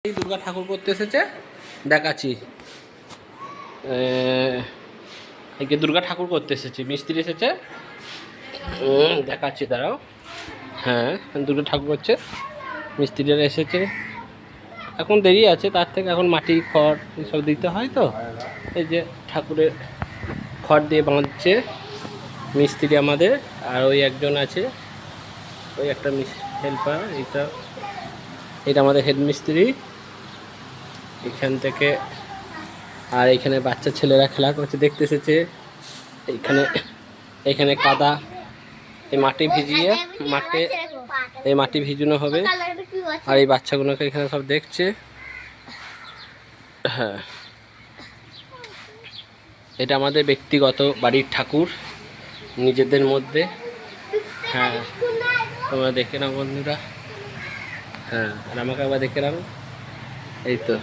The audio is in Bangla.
এই দুর্গা ঠাকুর করতে এসেছে, দেখাচ্ছি। একে দুর্গা ঠাকুর করতে এসেছে, মিস্ত্রি এসেছে, দেখাচ্ছি দাঁড়াও। হ্যাঁ, দুর্গা ঠাকুর করছে, মিস্ত্রিরা এসেছে। এখন দেরি আছে, তার থেকে এখন মাটি খড় এসব দিতে হয়। তো এই যে ঠাকুরের খড় দিয়ে বাঁধছে মিস্ত্রি আমাদের। আর ওই একজন আছে, ওই একটা হেল্পার। এটা আমাদের হেড মিস্ত্রি এখান থেকে। আর এখানে বাচ্চা ছেলেরা খেলা করছে, দেখতে এসেছে। এখানে কাদা, এই মাটি ভিজিয়ে এই মাটি ভিজানো হবে। আর এই বাচ্চাগুলোকে এখানে সব দেখছে। হ্যাঁ, এটা আমাদের ব্যক্তিগত বাড়ির ঠাকুর, নিজেদের মধ্যে। হ্যাঁ, তোমরা দেখে নাও বন্ধুরা। হ্যাঁ, আর আমাকে আবার দেখে নাও। এই তো।